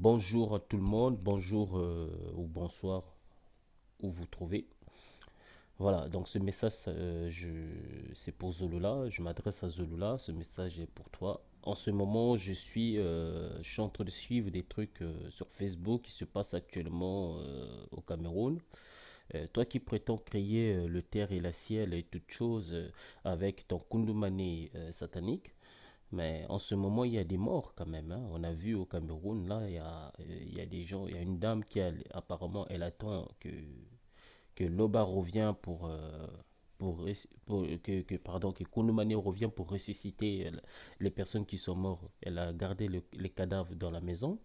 Bonjour à tout le monde, bonjour ou bonsoir où vous trouvez. Voilà, donc ce message, c'est pour Zolola, je m'adresse à Zolola, ce message est pour toi. En ce moment, je suis en train de suivre des trucs sur Facebook qui se passent actuellement au Cameroun. Toi qui prétends créer le terre et la ciel et toutes choses avec ton Kundumane satanique, mais en ce moment, il y a des morts quand même, hein. On a vu au Cameroun, là, il y a des gens, il y a une dame apparemment, elle attend que Loba revient pardon, que Kounoumane revient pour ressusciter les personnes qui sont mortes. Elle a gardé les cadavres dans la maison.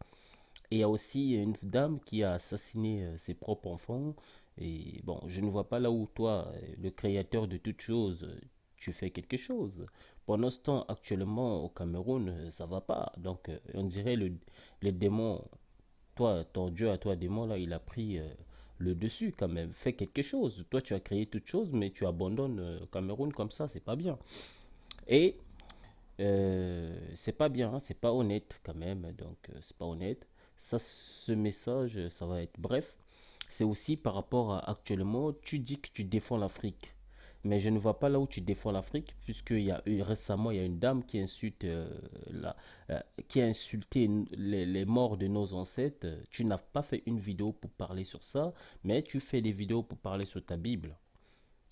Et il y a aussi une dame qui a assassiné ses propres enfants. Et bon, je ne vois pas là où toi, le créateur de toutes choses, tu fais quelque chose. Pendant ce temps, actuellement, au Cameroun, ça va pas. Donc, on dirait le démon, toi, ton dieu à toi, démon, là, il a pris le dessus quand même. Fais quelque chose. Toi, tu as créé toutes choses, mais tu abandonnes Cameroun comme ça, c'est pas bien. Et c'est pas bien, hein, c'est pas honnête quand même, donc c'est pas honnête. Ça, ce message, ça va être bref. C'est aussi par rapport à actuellement, tu dis que tu défends l'Afrique. Mais je ne vois pas là où tu défends l'Afrique, puisqu'il y a eu récemment, il y a une dame qui insulte qui a insulté les morts de nos ancêtres. Tu n'as pas fait une vidéo pour parler sur ça, mais tu fais des vidéos pour parler sur ta Bible.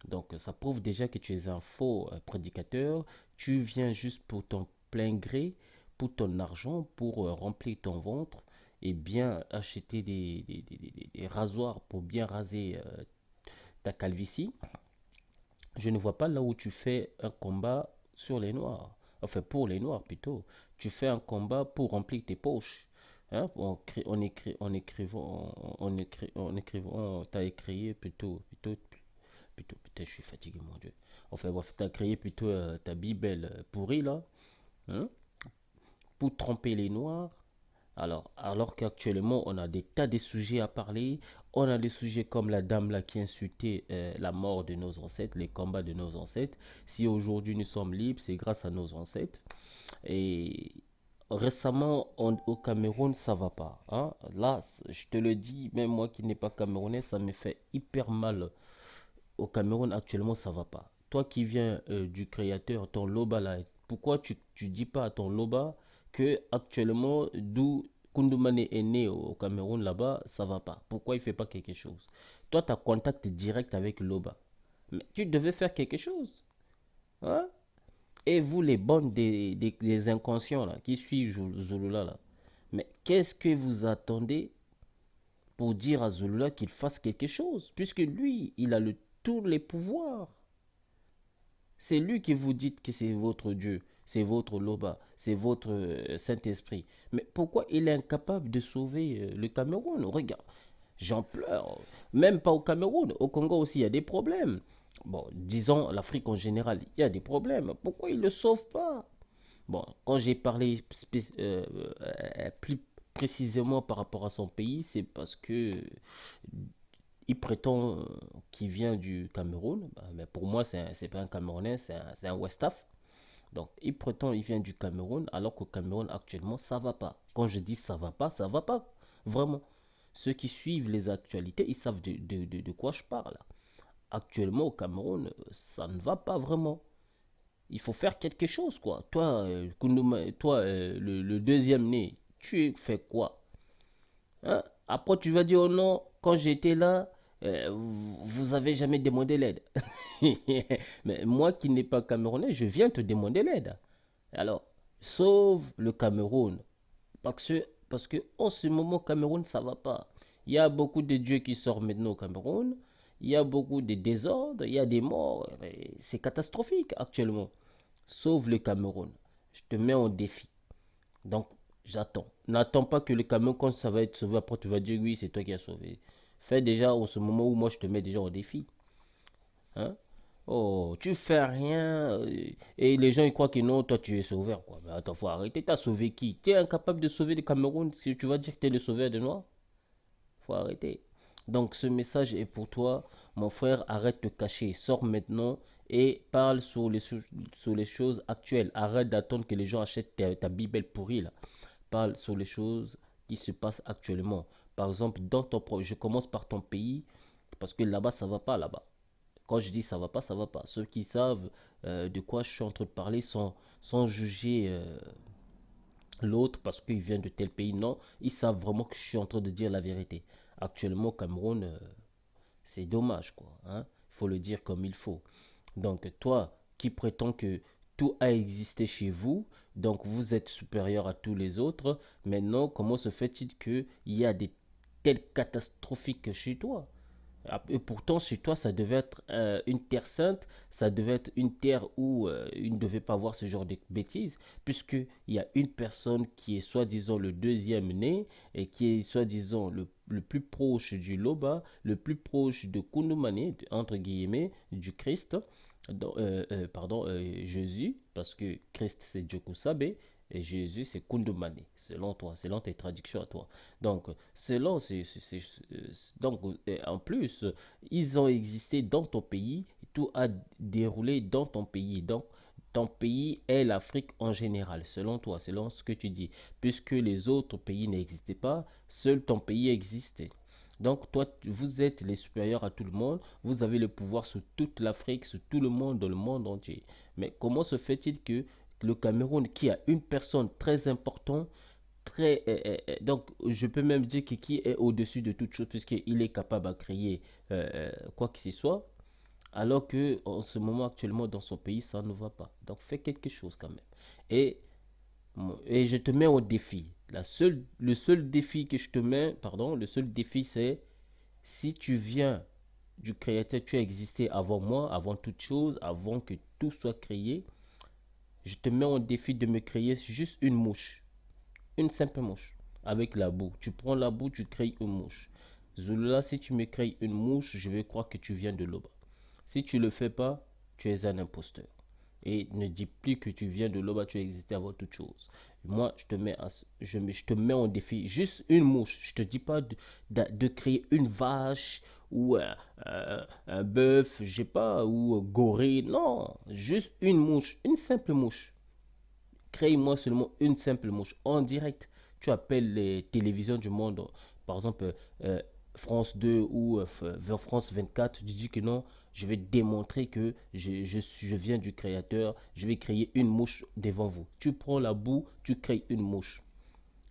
Donc ça prouve déjà que tu es un faux prédicateur. Tu viens juste pour ton plein gré, pour ton argent, pour remplir ton ventre et bien acheter des rasoirs pour bien raser ta calvitie. Je ne vois pas là où tu fais un combat sur les noirs. Enfin, pour les noirs plutôt. Tu fais un combat pour remplir tes poches. Hein, en écrivant, t'as écrit putain, je suis fatigué, mon Dieu. Enfin, bref, t'as créé plutôt ta Bible pourrie, là, hein, pour tromper les Noirs. Alors qu'actuellement, on a des tas de sujets à parler. On a des sujets comme la dame là qui insultait la mort de nos ancêtres, les combats de nos ancêtres. Si aujourd'hui nous sommes libres, c'est grâce à nos ancêtres. Et récemment, au Cameroun, ça va pas, hein. Là, je te le dis, même moi qui n'ai pas camerounais, ça me fait hyper mal. Au Cameroun, actuellement, ça va pas. Toi qui viens du créateur, ton Loba là, pourquoi tu dis pas à ton Loba que actuellement, d'où Kundumane est né au Cameroun là-bas, ça va pas? Pourquoi il fait pas quelque chose? Toi, tu as contact direct avec Loba. Mais tu devais faire quelque chose. Hein? Et vous, les bonnes des inconscients là, qui suivent Zulula là, mais qu'est-ce que vous attendez pour dire à Zulula qu'il fasse quelque chose? Puisque lui, il a tous les pouvoirs. C'est lui qui vous dit que c'est votre Dieu, c'est votre Loba, c'est votre Saint-Esprit. Mais pourquoi il est incapable de sauver le Cameroun? Regarde, j'en pleure. Même pas au Cameroun, au Congo aussi, il y a des problèmes. Bon, disons l'Afrique en général, il y a des problèmes. Pourquoi il ne le sauve pas? Bon, quand j'ai parlé plus précisément par rapport à son pays, c'est parce que il prétend qu'il vient du Cameroun, bah, mais pour moi, c'est pas un Camerounais, c'est un Westaf. Donc, il prétend qu'il vient du Cameroun, alors qu'au Cameroun, actuellement, ça va pas. Quand je dis ça va pas. Vraiment. Ceux qui suivent les actualités, ils savent de quoi je parle. Actuellement, au Cameroun, ça ne va pas vraiment. Il faut faire quelque chose, quoi. Toi, le deuxième né, tu fais quoi? Hein? Après, tu vas dire, oh non, quand j'étais là, vous avez jamais demandé l'aide. Mais moi qui n'ai pas camerounais, je viens te demander l'aide. Alors, sauve le Cameroun. Parce que en ce moment, Cameroun, ça va pas. Il y a beaucoup de dieux qui sortent maintenant au Cameroun. Il y a beaucoup de désordres, il y a des morts. C'est catastrophique actuellement. Sauve le Cameroun. Je te mets en défi. Donc, j'attends. N'attends pas que le camion, quand ça va être sauvé, après tu vas dire oui, c'est toi qui as sauvé. Fais déjà en ce moment où moi je te mets déjà au défi. Hein? Oh, tu fais rien. Et les gens ils croient que non, toi tu es sauveur. Quoi. Mais attends, faut arrêter. T'as sauvé qui? Tu es incapable de sauver le Cameroun. Si tu vas dire que tu es le sauveur de Noirs? Faut arrêter. Donc ce message est pour toi. Mon frère, arrête de cacher. Sors maintenant et parle sur les choses actuelles. Arrête d'attendre que les gens achètent ta Bible pourrie là. Parle sur les choses qui se passe actuellement. Par exemple, dans ton je commence par ton pays, parce que là-bas, ça va pas là-bas. Quand je dis ça va pas, ça va pas. Ceux qui savent de quoi je suis en train de parler sans juger l'autre parce qu'il vient de tel pays, non. Ils savent vraiment que je suis en train de dire la vérité. Actuellement, au Cameroun, c'est dommage, quoi. Hein. Il faut le dire comme il faut. Donc, toi qui prétends que tout a existé chez vous, donc vous êtes supérieur à tous les autres, maintenant, comment se fait-il qu'il y a des telles catastrophiques chez toi? Et pourtant, chez toi, ça devait être une terre sainte, ça devait être une terre où il ne devait pas avoir ce genre de bêtises, puisqu'il y a une personne qui est soi-disant le deuxième né et qui est soi-disant le plus proche du Loba, le plus proche de Kundumane, entre guillemets, du Christ, pardon, Jésus, parce que Christ c'est Djokusabe et Jésus c'est Kundumane, selon toi, selon tes traductions à toi. Donc, selon donc en plus, ils ont existé dans ton pays, tout a déroulé dans ton pays. Donc, ton pays est l'Afrique en général, selon toi, selon ce que tu dis. Puisque les autres pays n'existaient pas, seul ton pays existait. Donc, toi, vous êtes les supérieurs à tout le monde. Vous avez le pouvoir sur toute l'Afrique, sur tout le monde, dans le monde entier. Mais comment se fait-il que le Cameroun, qui a une personne très importante, donc je peux même dire que qui est au-dessus de toute chose puisqu'il est capable de créer quoi que ce soit, alors que en ce moment actuellement dans son pays ça ne va pas. Donc fais quelque chose quand même. Et, et je te mets au défi. Le seul défi que je te mets, pardon, le seul défi c'est si tu viens du créateur, tu as existé avant moi, avant toute chose, avant que tout soit créé, je te mets au défi de me créer juste une mouche. Une simple mouche avec la boue. Tu prends la boue, tu crées une mouche. Zulula, si tu me crées une mouche, je vais croire que tu viens de Loba. Si tu ne le fais pas, tu es un imposteur. Et ne dis plus que tu viens de Loba, tu as existé avant toute chose. Moi, je te mets en défi. Juste une mouche. Je te dis pas de créer une vache ou un bœuf, je sais pas, ou un gorille. Non, juste une mouche, une simple mouche. Crée-moi seulement une simple mouche en direct. Tu appelles les télévisions du monde, par exemple France 2 ou France 24, tu dis que non, je vais démontrer que je viens du créateur, je vais créer une mouche devant vous. Tu prends la boue, tu crées une mouche.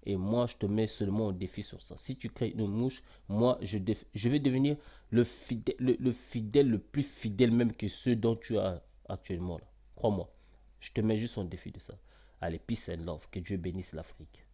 Et moi, je te mets seulement au défi sur ça. Si tu crées une mouche, moi, je vais devenir le plus fidèle même que ceux dont tu as actuellement là. Crois-moi. Je te mets juste en défi de ça. Allez, peace and love. Que Dieu bénisse l'Afrique.